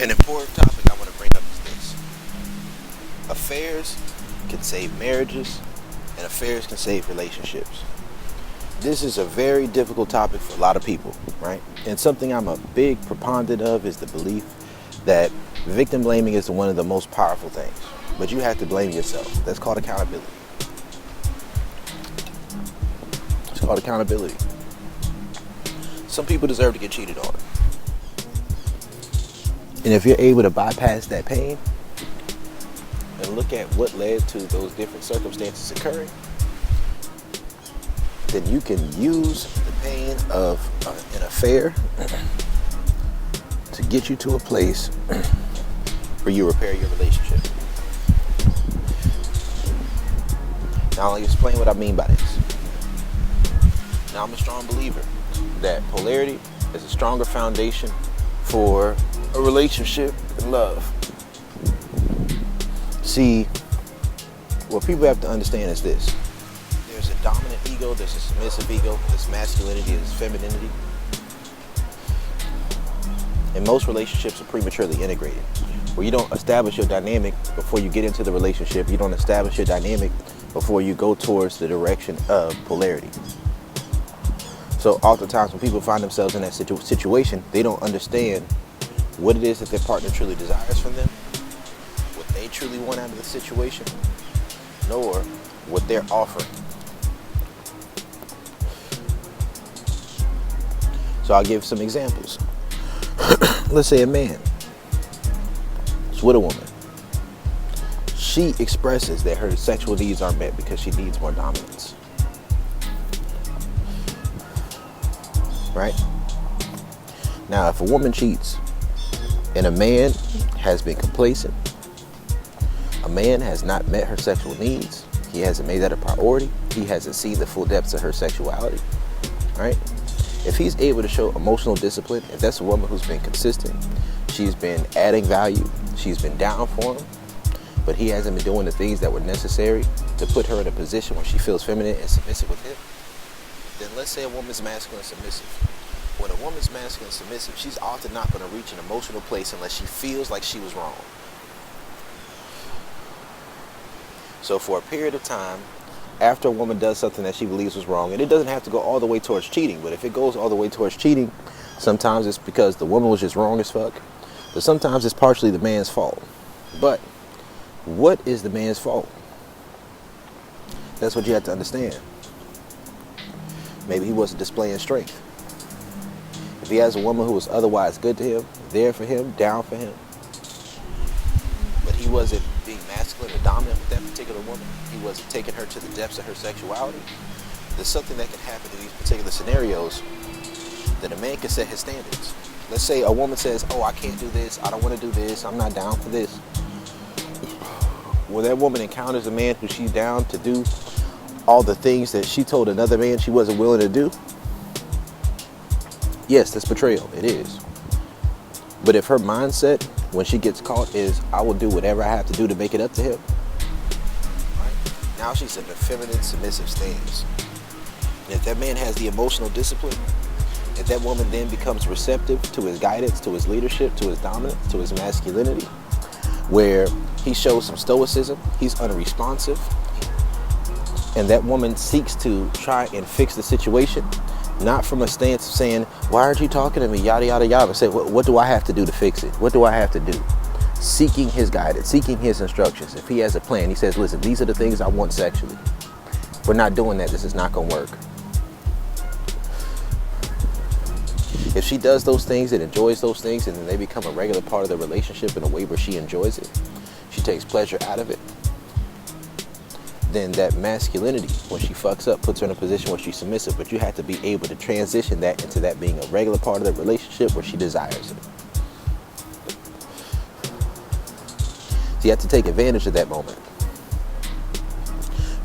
An important topic I want to bring up is this. Affairs can save marriages, and affairs can save relationships. This is a very difficult topic for a lot of people, right? And something I'm a big proponent of is the belief that victim blaming is one of the most powerful things. But you have to blame yourself. That's called accountability. It's called accountability. Some people deserve to get cheated on. And if you're able to bypass that pain and look at what led to those different circumstances occurring, then you can use the pain of an affair to get you to a place where you repair your relationship. Now I'll explain what I mean by this. Now I'm a strong believer that polarity is a stronger foundation for a relationship and love. See, what people have to understand is this. There's a dominant ego, there's a submissive ego, there's masculinity, there's femininity. And most relationships are prematurely integrated, where you don't establish your dynamic before you get into the relationship. You don't establish your dynamic before you go towards the direction of polarity. So oftentimes when people find themselves in that situation, they don't understand what it is that their partner truly desires from them, what they truly want out of the situation, nor what they're offering. So I'll give some examples. Let's say a man is with a woman. She expresses that her sexual needs aren't met because she needs more dominance. Right? Now, if a woman cheats and a man has been complacent, a man has not met her sexual needs, he hasn't made that a priority, he hasn't seen the full depths of her sexuality, right? If he's able to show emotional discipline, if that's a woman who's been consistent, she's been adding value, she's been down for him, but he hasn't been doing the things that were necessary to put her in a position where she feels feminine and submissive with him, then let's say a woman's masculine and submissive. When a woman's masculine and submissive, she's often not going to reach an emotional place unless she feels like she was wrong. So for a period of time, after a woman does something that she believes was wrong, and it doesn't have to go all the way towards cheating, but if it goes all the way towards cheating, sometimes it's because the woman was just wrong as fuck, but sometimes it's partially the man's fault. But what is the man's fault? That's what you have to understand. Maybe he wasn't displaying strength. If he has a woman who was otherwise good to him, there for him, down for him, but he wasn't being masculine or dominant with that particular woman, he wasn't taking her to the depths of her sexuality, there's something that can happen in these particular scenarios that a man can set his standards. Let's say a woman says, oh, I can't do this, I don't want to do this, I'm not down for this. When that woman encounters a man who she's down to do all the things that she told another man she wasn't willing to do, yes, that's betrayal. It is. But if her mindset when she gets caught is, I will do whatever I have to do to make it up to him, right? Now she's in a feminine, submissive stance. And if that man has the emotional discipline, if that woman then becomes receptive to his guidance, to his leadership, to his dominance, to his masculinity, where he shows some stoicism, he's unresponsive, and that woman seeks to try and fix the situation, not from a stance of saying, why aren't you talking to me, yada, yada, yada, but say, what do I have to do to fix it? What do I have to do? Seeking his guidance, seeking his instructions. If he has a plan, he says, listen, these are the things I want sexually. If we're not doing that, this is not going to work. If she does those things and enjoys those things, and then they become a regular part of the relationship in a way where she enjoys it, she takes pleasure out of it, then that masculinity, when she fucks up, puts her in a position where she's submissive. But you have to be able to transition that into that being a regular part of the relationship where she desires it. So you have to take advantage of that moment.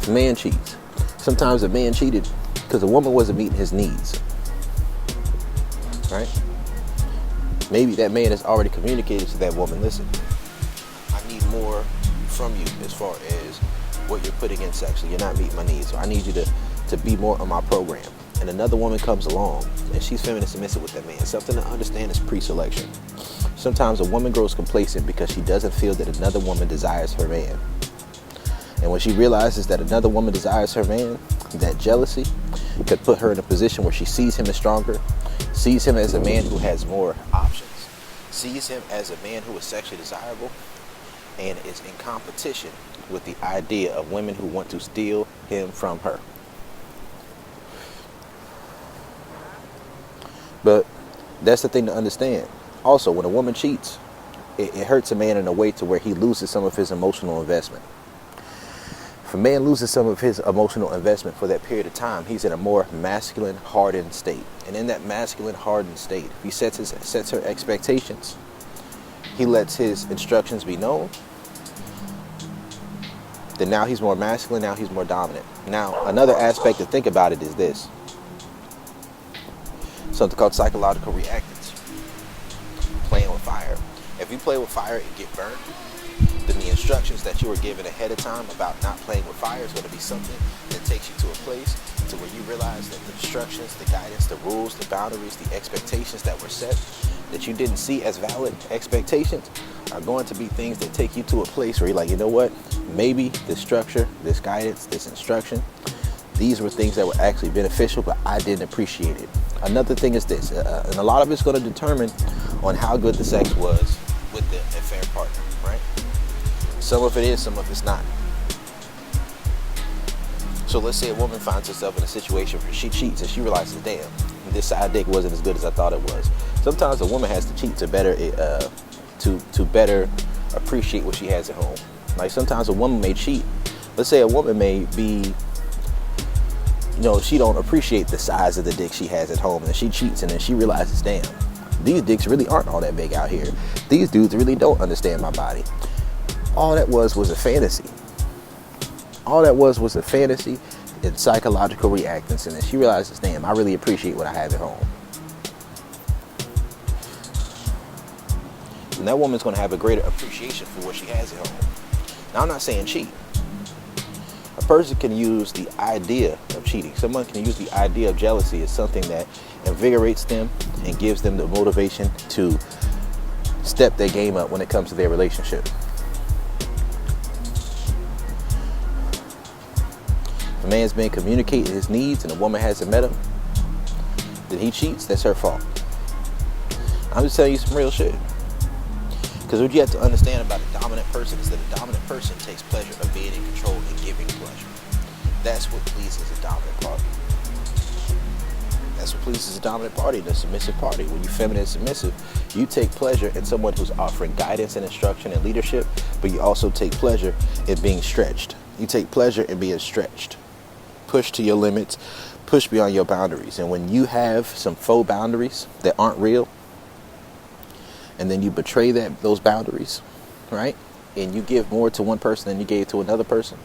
If a man cheats, sometimes a man cheated because a woman wasn't meeting his needs. Right? Maybe that man has already communicated to that woman, listen, I need more from you as far as what you're putting in sexually. You're not meeting my needs, so I need you to be more on my program. And another woman comes along and she's feminine submissive with that man. Something to understand is pre-selection. Sometimes a woman grows complacent because she doesn't feel that another woman desires her man. And when she realizes that another woman desires her man, that jealousy could put her in a position where she sees him as stronger, sees him as a man who has more options, sees him as a man who is sexually desirable, and is in competition with the idea of women who want to steal him from her. But that's the thing to understand. Also, when a woman cheats, it hurts a man in a way to where he loses some of his emotional investment. If a man loses some of his emotional investment for that period of time, he's in a more masculine, hardened state. And in that masculine, hardened state, if he sets her expectations, he lets his instructions be known, then now he's more masculine, now he's more dominant. Now, another aspect to think about it is this. Something called psychological reactance. Playing with fire. If you play with fire and get burned, then the instructions that you were given ahead of time about not playing with fire is going to be something that takes you to a place to where you realize that the instructions, the guidance, the rules, the boundaries, the expectations that were set that you didn't see as valid expectations are going to be things that take you to a place where you're like, you know what, maybe this structure, this guidance, this instruction, these were things that were actually beneficial, but I didn't appreciate it. Another thing is this, and a lot of it's going to determine on how good the sex was with the affair partner, right? Some of it is, some of it's not. So let's say a woman finds herself in a situation where she cheats and she realizes, damn, this side dick wasn't as good as I thought it was. Sometimes a woman has to cheat to better appreciate what she has at home. Like sometimes a woman may cheat. Let's say a woman may be, she don't appreciate the size of the dick she has at home, and she cheats, and then she realizes, damn, these dicks really aren't all that big out here. These dudes really don't understand my body. All that was a fantasy. All that was a fantasy and psychological reactance, and then she realizes, damn, I really appreciate what I have at home. And that woman's going to have a greater appreciation for what she has at home. Now, I'm not saying cheat. A person can use the idea of cheating. Someone can use the idea of jealousy as something that invigorates them and gives them the motivation to step their game up when it comes to their relationship. If a man's been communicating his needs and a woman hasn't met him, then he cheats, that's her fault. I'm just telling you some real shit. Because what you have to understand about a dominant person is that a dominant person takes pleasure of being in control and giving pleasure. That's what pleases a dominant party. That's what pleases a dominant party, the submissive party. When you're feminine and submissive, you take pleasure in someone who's offering guidance and instruction and leadership, but you also take pleasure in being stretched. You take pleasure in being stretched. Pushed to your limits, pushed beyond your boundaries. And when you have some faux boundaries that aren't real, and then you betray those boundaries, right? And you give more to one person than you gave to another person,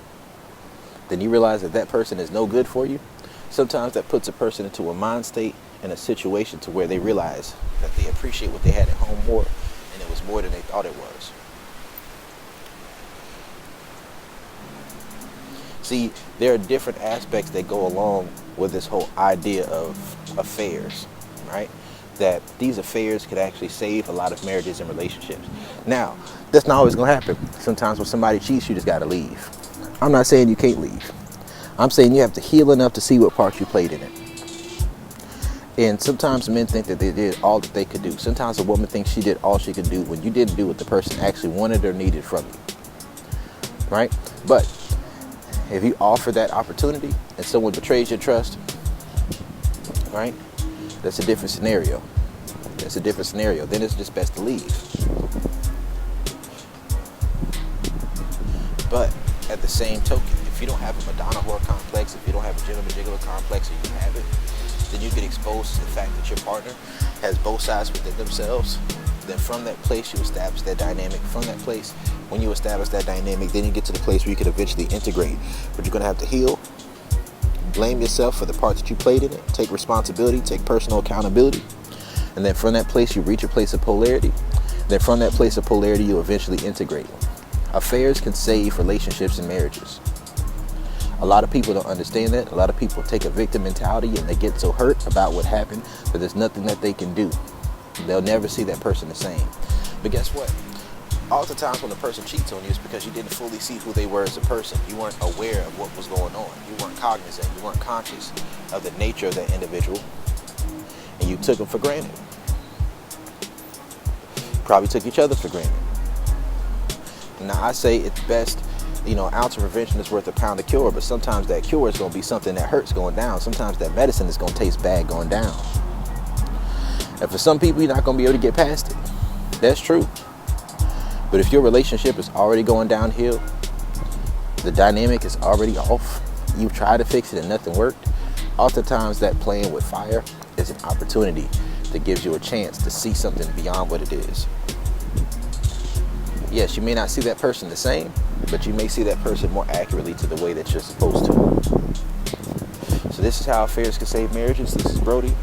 then you realize that person is no good for you. Sometimes that puts a person into a mind state and a situation to where they realize that they appreciate what they had at home more, and it was more than they thought it was. See, there are different aspects that go along with this whole idea of affairs, right? That these affairs could actually save a lot of marriages and relationships. Now, that's not always going to happen. Sometimes when somebody cheats, you just got to leave. I'm not saying you can't leave. I'm saying you have to heal enough to see what part you played in it. And sometimes men think that they did all that they could do. Sometimes a woman thinks she did all she could do when you didn't do what the person actually wanted or needed from you. Right? But if you offer that opportunity and someone betrays your trust, right? That's a different scenario. That's a different scenario. Then it's just best to leave. But at the same token, if you don't have a Madonna whore complex, if you don't have a gentleman gigolo complex, or you have it, then you get exposed to the fact that your partner has both sides within themselves. Then from that place, you establish that dynamic. From that place, when you establish that dynamic, then you get to the place where you can eventually integrate. But you're going to have to heal. Blame yourself for the part that you played in it. Take responsibility, take personal accountability. And then from that place, you reach a place of polarity. Then from that place of polarity, you eventually integrate. Affairs can save relationships and marriages. A lot of people don't understand that. A lot of people take a victim mentality and they get so hurt about what happened that there's nothing that they can do. They'll never see that person the same. But guess what? Oftentimes when a person cheats on you, it's because you didn't fully see who they were as a person. You weren't aware of what was going on. You weren't cognizant. You weren't conscious of the nature of that individual. And you took them for granted. Probably took each other for granted. Now, I say it's best, an ounce of prevention is worth a pound of cure, but sometimes that cure is going to be something that hurts going down. Sometimes that medicine is going to taste bad going down. And for some people, you're not going to be able to get past it. That's true. But if your relationship is already going downhill, the dynamic is already off, you try to fix it and nothing worked, oftentimes that playing with fire is an opportunity that gives you a chance to see something beyond what it is. Yes, you may not see that person the same, but you may see that person more accurately to the way that you're supposed to. So this is how affairs can save marriages. This is Brody.